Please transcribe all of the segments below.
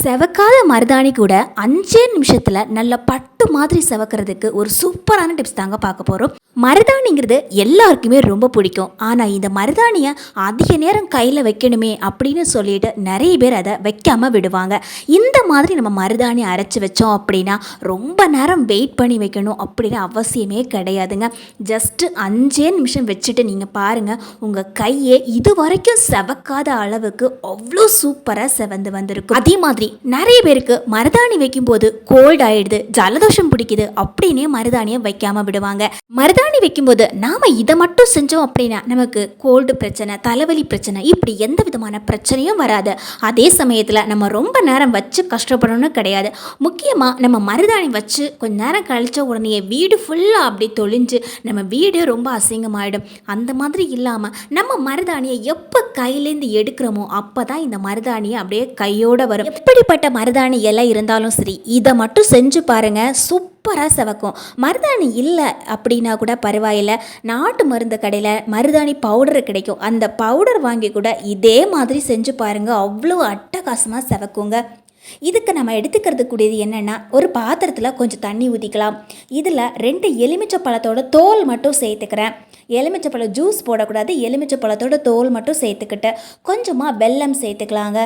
செவக்காத மருதாணி கூட 5 நிமிஷத்தில் நல்ல பட்டு மாதிரி செவக்கிறதுக்கு ஒரு சூப்பரான டிப்ஸ் தாங்க பார்க்க போகிறோம். மருதாணிங்கிறது எல்லாருக்குமே ரொம்ப பிடிக்கும். ஆனால் இந்த மருதாணியை அதிக நேரம் கையில் வைக்கணுமே அப்படின்னு சொல்லிட்டு நிறைய பேர் அதை வைக்காமல் விடுவாங்க. இந்த மாதிரி நம்ம மருதாணி அரைச்சி வச்சோம் அப்படின்னா ரொம்ப நேரம் வெயிட் பண்ணி வைக்கணும் அப்படின்னு அவசியமே கிடையாதுங்க. ஜஸ்ட்டு 5 நிமிஷம் வச்சுட்டு நீங்கள் பாருங்கள், உங்கள் கையே இது வரைக்கும் செவக்காத அளவுக்கு அவ்வளோ சூப்பராக செவந்து வந்திருக்கும். அதே மாதிரி நிறைய பேருக்கு மருதாணி வைக்கும்போது கோல்ட் ஆயிடுது, ஜலதோஷம் பிடிக்குது அப்படின்னே மருதாணியை வைக்காம விடுவாங்க. மருதாணி வைக்கும்போது நாம இதை மட்டும் செஞ்சோம் அப்படின்னா நமக்கு கோல்டு பிரச்சனை, தலைவலி பிரச்சனை, இப்படி எந்த விதமான பிரச்சனையும் வராது. அதே சமயத்தில் நம்ம ரொம்ப நேரம் வச்சு கஷ்டப்படணும்னு கிடையாது. முக்கியமாக நம்ம மருதாணி வச்சு கொஞ்ச நேரம் கழிச்ச உடனே வீடு ஃபுல்லாக அப்படி தொளிஞ்சு நம்ம வீடு ரொம்ப அசிங்கமாயிடும். அந்த மாதிரி இல்லாமல் நம்ம மருதாணியை எப்போ கையிலேருந்து எடுக்கிறோமோ அப்போ தான் இந்த மருதாணியை அப்படியே கையோடு வரும். எப்படிப்பட்ட மருதாணி இலை இருந்தாலும் சரி, இதை மட்டும் செஞ்சு பாருங்கள், சூப்பராக செவக்கும். மருதாணி இல்லை அப்படின்னா கூட பரவாயில்லை, நாட்டு மருந்து கடையில் மருதாணி பவுடர் கிடைக்கும். அந்த பவுடர் வாங்கி கூட இதே மாதிரி செஞ்சு பாருங்கள், அவ்வளோ அட்டகாசமாக செவக்குங்க. இதுக்கு நம்ம எடுத்துக்கிறது கூடியது என்னென்னா, ஒரு பாத்திரத்தில் கொஞ்சம் தண்ணி ஊற்றிக்கலாம். இதில் 2 எலுமிச்சை பழத்தோட தோல் மட்டும் சேர்த்துக்கிறேன். எலுமிச்சை ஜூஸ் போடக்கூடாது, எலுமிச்சை பழத்தோட தோல் மட்டும் சேர்த்துக்கிட்டு கொஞ்சமாக வெல்லம் சேர்த்துக்கலாங்க.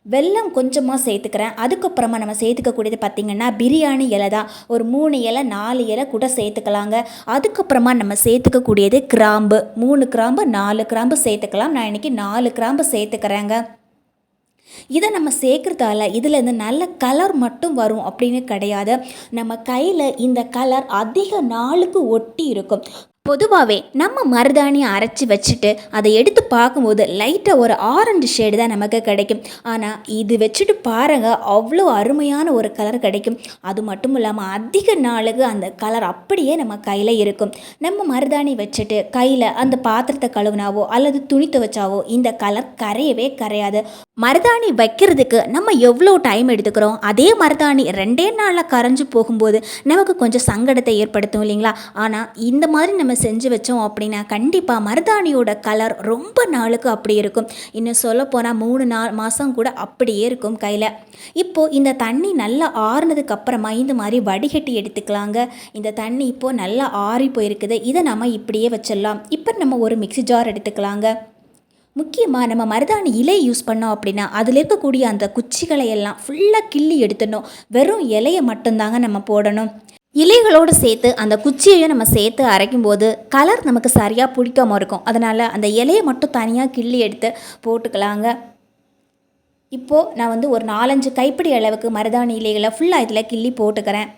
வெல்லம் கொஞ்சமாக சேர்த்துக்கிறேன். அதுக்கப்புறமா நம்ம சேர்த்துக்கக்கூடியது பார்த்திங்கன்னா பிரியாணி இலை தான். ஒரு 3 இலை 4 இலை கூட சேர்த்துக்கலாங்க. அதுக்கப்புறமா நம்ம சேர்த்துக்கக்கூடியது கிராம்பு. 3 கிராம்பு 4 கிராம்பு சேர்த்துக்கலாம். நான் இன்றைக்கி 4 கிராம்பு சேர்த்துக்கிறேங்க. இதை நம்ம சேர்க்குறதால இதிலேருந்து நல்ல கலர் மட்டும் வரும் அப்படின்னு கிடையாது. நம்ம கையில் இந்த கலர் அதிக நாளுக்கு ஒட்டி இருக்கும். பொதுவாகவே நம்ம மருதாணியை அரைச்சி வச்சுட்டு அதை எடுத்து பார்க்கும்போது லைட்டாக ஒரு ஆரஞ்சு ஷேடு தான் நமக்கு கிடைக்கும். ஆனால் இது வச்சுட்டு பாருங்கள், அவ்வளோ அருமையான ஒரு கலர் கிடைக்கும். அது மட்டும் இல்லாமல் அதிக நாளுக்கு அந்த கலர் அப்படியே நம்ம கையில் இருக்கும். நம்ம மருதாணி வச்சுட்டு கையில் அந்த பாத்திரத்தை கழுவினாவோ அல்லது துணி துவைச்சாவோ இந்த கலர் கரையவே கரையாது. மருதாணி வைக்கிறதுக்கு நம்ம எவ்வளோ டைம் எடுத்துக்கிறோம், அதே மருதாணி 2 நாளில் கரைஞ்சி போகும்போது நமக்கு கொஞ்சம் சங்கடத்தை ஏற்படுத்தும் இல்லைங்களா? ஆனால் இந்த மாதிரி நம்ம செஞ்சு வச்சோம் அப்படின்னா கண்டிப்பாக மருதாணியோட கலர் ரொம்ப நாளுக்கு அப்படி இருக்கும். இன்னும் சொல்லப்போனால் 3-4 மாதம் கூட அப்படியே இருக்கும் கையில். இப்போது இந்த தண்ணி நல்லா ஆறுனதுக்கு அப்புறமா இந்த மாதிரி வடிகட்டி எடுத்துக்கலாங்க. இந்த தண்ணி இப்போது நல்லா ஆறி போயிருக்குது. இதை நம்ம இப்படியே வச்சிடலாம். இப்போ நம்ம ஒரு மிக்ஸி ஜார் எடுத்துக்கலாங்க. முக்கியமாக நம்ம மருதாணி இலை யூஸ் பண்ணோம் அப்படின்னா அதில் இருக்கக்கூடிய அந்த குச்சிகளை எல்லாம் ஃபுல்லாக கிள்ளி எடுத்துடணும். வெறும் இலையை மட்டும்தாங்க நம்ம போடணும். இலைகளோடு சேர்த்து அந்த குச்சியையும் நம்ம சேர்த்து அரைக்கும்போது கலர் நமக்கு சரியாக பிடிக்காமல் இருக்கும். அதனால் அந்த இலையை மட்டும் தனியாக கிள்ளி எடுத்து போட்டுக்கலாங்க. இப்போது நான் ஒரு 4-5 கைப்பிடி அளவுக்கு மருதாணி இலைகளை ஃபுல்லாக இதில் கிள்ளி போட்டுக்கிறேன்.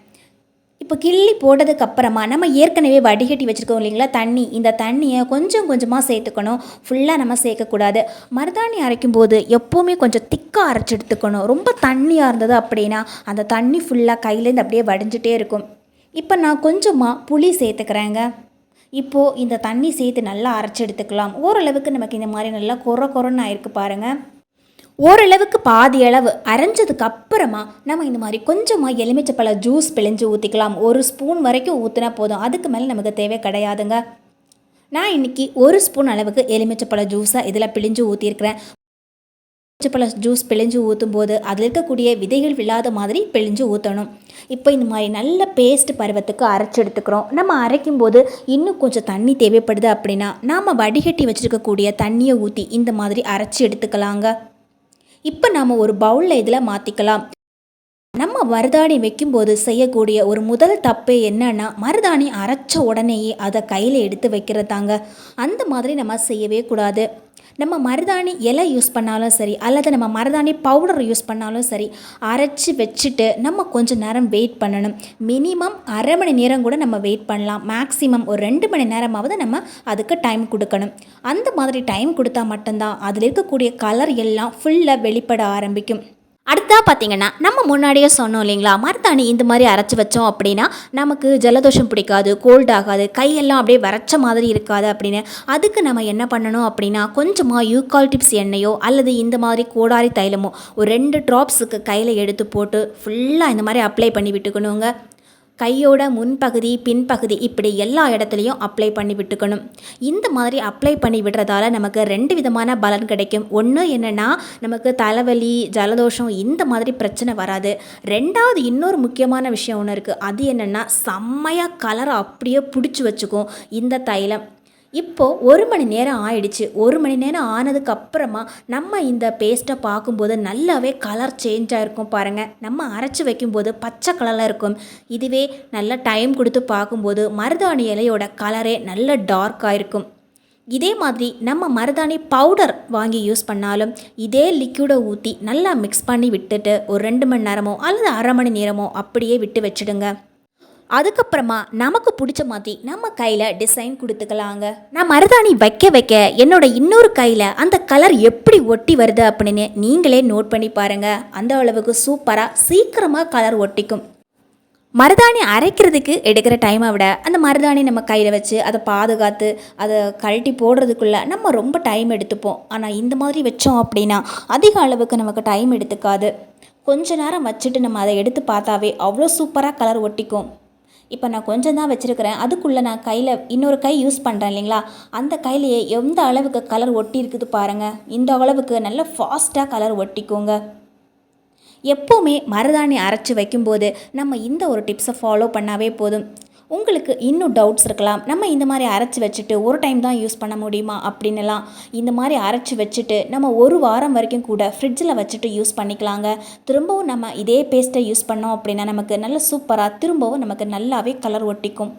இப்போ கிள்ளி போட்டதுக்கப்புறமா நம்ம ஏற்கனவே வடிகட்டி வச்சுருக்கோம் இல்லைங்களா தண்ணி, இந்த தண்ணியை கொஞ்சம் கொஞ்சமாக சேர்த்துக்கணும். ஃபுல்லாக நம்ம சேர்க்கக்கூடாது. மருதாணி அரைக்கும்போது எப்போவுமே கொஞ்சம் திக்காக அரைச்சி எடுத்துக்கணும். ரொம்ப தண்ணியாக இருந்தது அப்படின்னா அந்த தண்ணி ஃபுல்லாக கையிலேருந்து அப்படியே வடிஞ்சிட்டே இருக்கும். இப்போ நான் கொஞ்சமாக புளி சேர்த்துக்கிறேங்க. இப்போது இந்த தண்ணி சேர்த்து நல்லா அரைச்சி எடுத்துக்கலாம். ஓரளவுக்கு நமக்கு இந்த மாதிரி நல்லா கொரன்னு ஆயிருக்கு பாருங்கள். ஓரளவுக்கு பாதி அளவு அரைஞ்சதுக்கு அப்புறமா நம்ம இந்த மாதிரி கொஞ்சமாக எலுமிச்சைப்பழ ஜூஸ் பிழிஞ்சு ஊற்றிக்கலாம். 1 ஸ்பூன் வரைக்கும் ஊற்றினா போதும், அதுக்கு மேலே நமக்கு தேவை கிடையாதுங்க. நான் இன்றைக்கி 1 ஸ்பூன் அளவுக்கு எலுமிச்சைப்பழ ஜூஸை இதில் பிழிஞ்சு ஊற்றிருக்கிறேன். எலுமிச்சைப்பழ ஜூஸ் பிழிஞ்சு ஊற்றும் போது அதில் இருக்கக்கூடிய விதைகள் விழாத மாதிரி பிழிஞ்சு ஊற்றணும். இப்போ இந்த மாதிரி நல்ல பேஸ்ட் பருவத்துக்கு அரைச்சி எடுத்துக்கிறோம். நம்ம அரைக்கும் போது இன்னும் கொஞ்சம் தண்ணி தேவைப்படுது அப்படின்னா நாம் வடிகட்டி வச்சுருக்கக்கூடிய தண்ணியை ஊற்றி இந்த மாதிரி அரைச்சி எடுத்துக்கலாங்க. இப்போ நாம் ஒரு பவுலில் இதில் மாற்றிக்கலாம். நம்ம மருதாணி வைக்கும்போது செய்யக்கூடிய ஒரு முதல் தப்பு என்னன்னா, மருதாணி அரைச்ச உடனேயே அதை கையில் எடுத்து வைக்கிறதாங்க. அந்த மாதிரி நம்ம செய்யவே கூடாது. நம்ம மருதாணி இலை யூஸ் பண்ணாலும் சரி அல்லது நம்ம மருதாணி பவுடர் யூஸ் பண்ணாலும் சரி, அரைச்சி வச்சுட்டு நம்ம கொஞ்சம் நேரம் வெயிட் பண்ணணும். மினிமம் அரை மணி நேரம் கூட நம்ம வெயிட் பண்ணலாம். மேக்ஸிமம் ஒரு 2 மணி நேரமாவது நம்ம அதுக்கு டைம் கொடுக்கணும். அந்த மாதிரி டைம் கொடுத்தா மட்டும்தான் அதில் இருக்கக்கூடிய கலர் எல்லாம் ஃபுல்லாக வெளிப்பட ஆரம்பிக்கும். அடுத்தா பார்த்திங்கன்னா, நம்ம முன்னாடியே சொன்னோம் இல்லைங்களா, மருதாணி இந்த மாதிரி அரைச்சி வச்சோம் அப்படின்னா நமக்கு ஜலதோஷம் பிடிக்காது, கோல்ட் ஆகாது, கையெல்லாம் அப்படியே வரைச்ச மாதிரி இருக்காது அப்படின்னு. அதுக்கு நம்ம என்ன பண்ணணும் அப்படின்னா, கொஞ்சமாக யூகாலிப்டஸ் எண்ணெயோ அல்லது இந்த மாதிரி கோடாரி தைலமோ ஒரு 2 ட்ராப்ஸுக்கு கையில் எடுத்து போட்டு ஃபுல்லாக இந்த மாதிரி அப்ளை பண்ணி விட்டுக்கணுங்க. கையோட முன்பகுதி பின்பகுதி இப்படி எல்லா இடத்துலையும் அப்ளை பண்ணி விட்டுக்கணும். இந்த மாதிரி அப்ளை பண்ணி விடுறதால நமக்கு 2 விதமான பலன் கிடைக்கும். ஒன்று என்னென்னா, நமக்கு தலைவலி ஜலதோஷம் இந்த மாதிரி பிரச்சனை வராது. 2வது இன்னொரு முக்கியமான விஷயம் ஒன்று இருக்குது. அது என்னென்னா, செம்மையாக கலரை அப்படியே பிடிச்சி வச்சுக்கும் இந்த தைலம். இப்போது 1 மணி நேரம் ஆயிடுச்சு. 1 மணி நேரம் ஆனதுக்கப்புறமா நம்ம இந்த பேஸ்ட்டை பார்க்கும்போது நல்லாவே கலர் சேஞ்ச் ஆகிருக்கும் பாருங்கள். நம்ம அரைச்சி வைக்கும்போது பச்சை கலரில் இருக்கும். இதுவே நல்ல டைம் கொடுத்து பார்க்கும்போது மருதாணி இலையோட கலரே நல்ல டார்க்காக இருக்கும். இதே மாதிரி நம்ம மருதாணி பவுடர் வாங்கி யூஸ் பண்ணாலும் இதே லிக்யூடை ஊற்றி நல்லா மிக்ஸ் பண்ணி விட்டுட்டு ஒரு 2 மணி நேரமோ அல்லது அரை மணி நேரமோ அப்படியே விட்டு வச்சுடுங்க. அதுக்கப்புறமா நமக்கு பிடிச்ச மாதிரி நம்ம கையில் டிசைன் கொடுத்துக்கலாங்க. நான் மருதாணி வைக்க வைக்க என்னோட இன்னொரு கையில் அந்த கலர் எப்படி ஒட்டி வருது அப்படின்னு நீங்களே நோட் பண்ணி பாருங்கள். அந்த அளவுக்கு சூப்பராக சீக்கிரமாக கலர் ஒட்டிக்கும். மருதாணி அரைக்கிறதுக்கு எடுக்கிற டைமை விட அந்த மருதாணி நம்ம கையில் வச்சு அதை பாதுகாத்து அதை கழட்டி போடுறதுக்குள்ளே நம்ம ரொம்ப டைம் எடுத்துப்போம். ஆனால் இந்த மாதிரி வச்சோம் அப்படின்னா அதிக அளவுக்கு நமக்கு டைம் எடுத்துக்காது. கொஞ்ச நேரம் வச்சுட்டு நம்ம அதை எடுத்து பார்த்தாவே அவ்வளோ சூப்பராக கலர் ஒட்டிக்கும். இப்போ நான் கொஞ்சம் தான் வச்சுருக்கிறேன். அதுக்குள்ளே நான் கையில் இன்னொரு கை யூஸ் பண்ணுறேன் இல்லைங்களா, அந்த கையிலையே எந்த அளவுக்கு கலர் ஒட்டி இருக்குது பாருங்கள். இந்த அளவுக்கு நல்ல ஃபாஸ்ட்டாக கலர் ஒட்டிக்கோங்க. எப்போவுமே மருதாணி அரைச்சி வைக்கும்போது நம்ம இந்த ஒரு டிப்ஸை ஃபாலோ பண்ணாவே போதும். உங்களுக்கு இன்னும் டவுட்ஸ் இருக்கலாம், நம்ம இந்த மாதிரி அரைச்சி வச்சுட்டு ஒரு டைம் தான் யூஸ் பண்ண முடியுமா அப்படின்னுலாம். இந்த மாதிரி அரைச்சி வச்சுட்டு நம்ம 1 வாரம் வரைக்கும் கூட ஃப்ரிட்ஜில் வச்சுட்டு யூஸ் பண்ணிக்கலாங்க. திரும்பவும் நம்ம இதே பேஸ்ட்டை யூஸ் பண்ணோம் அப்படின்னா நமக்கு நல்ல சூப்பராக திரும்பவும் நமக்கு நல்லாவே கலர் ஒட்டிக்கும்.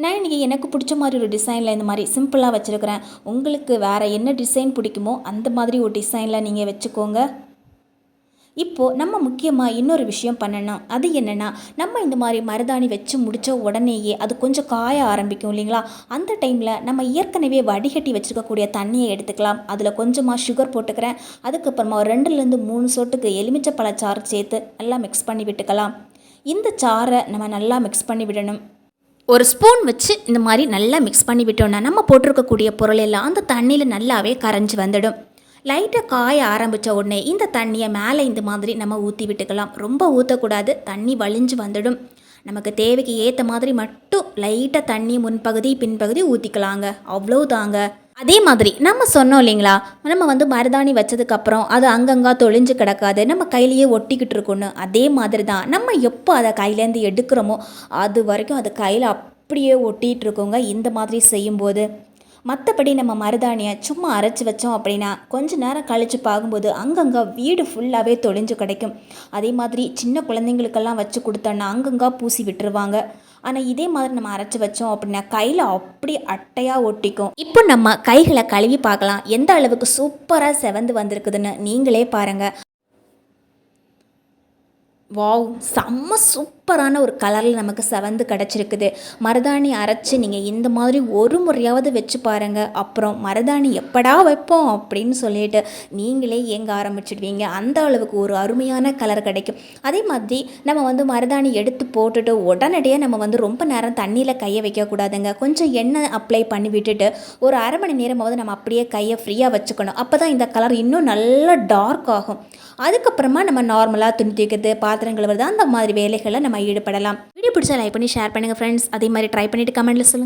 நான் இன்றைக்கி எனக்கு பிடிச்ச மாதிரி ஒரு டிசைனில் இந்த மாதிரி சிம்பிளாக வச்சுருக்கிறேன். உங்களுக்கு வேறு என்ன டிசைன் பிடிக்குமோ அந்த மாதிரி ஒரு டிசைனில் நீங்கள் வச்சுக்கோங்க. இப்போது நம்ம முக்கியமாக இன்னொரு விஷயம் பண்ணணும். அது என்னென்னா, நம்ம இந்த மாதிரி மருதாணி வச்சு முடித்த உடனேயே அது கொஞ்சம் காய ஆரம்பிக்கும் இல்லைங்களா, அந்த டைமில் நம்ம ஏற்கனவே வடிகட்டி வச்சுருக்கக்கூடிய தண்ணியை எடுத்துக்கலாம். அதில் கொஞ்சமாக சுகர் போட்டுக்கிறேன். அதுக்கப்புறமா ஒரு 2லேருந்து 3 சொட்டுக்கு எலுமிச்சை பழச்சாறு சேர்த்து நல்லா மிக்ஸ் பண்ணி விட்டுக்கலாம். இந்த சாறை நம்ம நல்லா மிக்ஸ் பண்ணி விடணும். ஒரு ஸ்பூன் வச்சு இந்த மாதிரி நல்லா மிக்ஸ் பண்ணி விட்டோம்னா நம்ம போட்டிருக்கக்கூடிய பொருள் எல்லாம் அந்த தண்ணியில் நல்லாவே கரைஞ்சி வந்துடும். லைட்டாக காய ஆரம்பித்த உடனே இந்த தண்ணியை மேலே இந்த மாதிரி நம்ம ஊற்றி விட்டுக்கலாம். ரொம்ப ஊற்றக்கூடாது, தண்ணி வலிஞ்சு வந்துடும். நமக்கு தேவைக்கு ஏற்ற மாதிரி மட்டும் லைட்டாக தண்ணி முன்பகுதி பின்பகுதி ஊற்றிக்கலாங்க. அவ்வளோதாங்க. அதே மாதிரி நம்ம சொன்னோம் இல்லைங்களா, நம்ம மருதாணி வச்சதுக்கப்புறம் அது அங்கங்கே தொழிஞ்சு கிடக்காது, நம்ம கையிலேயே ஒட்டிக்கிட்டு இருக்கணும். அதே மாதிரி தான் நம்ம எப்போ அதை கையிலேருந்து எடுக்கிறோமோ அது வரைக்கும் அது கையில் அப்படியே ஒட்டிகிட்டு இருக்கோங்க இந்த மாதிரி செய்யும்போது. மற்றபடி நம்ம மருதாணியை சும்மா அரைச்சி வச்சோம் அப்படின்னா கொஞ்ச நேரம் கழித்து பார்க்கும்போது அங்கங்கே வீடு ஃபுல்லாகவே தொலைஞ்சு கிடைக்கும். அதே மாதிரி சின்ன குழந்தைங்களுக்கெல்லாம் வச்சு கொடுத்தோன்னா அங்கங்கே பூசி விட்டுருவாங்க. ஆனால் இதே மாதிரி நம்ம அரைச்சி வச்சோம் அப்படின்னா கையில் அப்படி அட்டையாக ஒட்டிக்கும். இப்போ நம்ம கைகளை கழுவி பார்க்கலாம் எந்த அளவுக்கு சூப்பராக செவந்து வந்திருக்குதுன்னு நீங்களே பாருங்கள். வாவ், செம்ம சூப்பரான ஒரு கலரில் நமக்கு செவந்து கிடச்சிருக்குது. மருதாணி அரைச்சி நீங்கள் இந்த மாதிரி ஒரு முறையாவது வச்சு பாருங்கள். அப்புறம் மருதாணி எப்படா வைப்போம் அப்படின்னு சொல்லிட்டு நீங்களே ஏங்க ஆரம்பிச்சிடுவீங்க. அந்த அளவுக்கு ஒரு அருமையான கலர் கிடைக்கும். அதே மாதிரி நம்ம மருதாணி எடுத்து போட்டுட்டு உடனடியாக நம்ம ரொம்ப நேரம் தண்ணியில் கையை வைக்கக்கூடாதுங்க. கொஞ்சம் எண்ணெய் அப்ளை பண்ணி விட்டுட்டு ஒரு அரை மணி நேரமாவது நம்ம அப்படியே கையை ஃப்ரீயாக வச்சுக்கணும். அப்போ தான் இந்த கலர் இன்னும் நல்லா டார்க் ஆகும். அதுக்கப்புறமா நம்ம நார்மலாக துணி துவைக்கிறது பாத்திரங்கள் வருது அந்த மாதிரி வேலைகளை நம்ம ஈடுபடலாம். வீடியோ பிடிச்சா லைக் பண்ணி ஷேர் பண்ணுங்கள் ஃப்ரெண்ட்ஸ். அதே மாதிரி ட்ரை பண்ணிவிட்டு கமெண்ட்டில் சொல்லுங்கள்.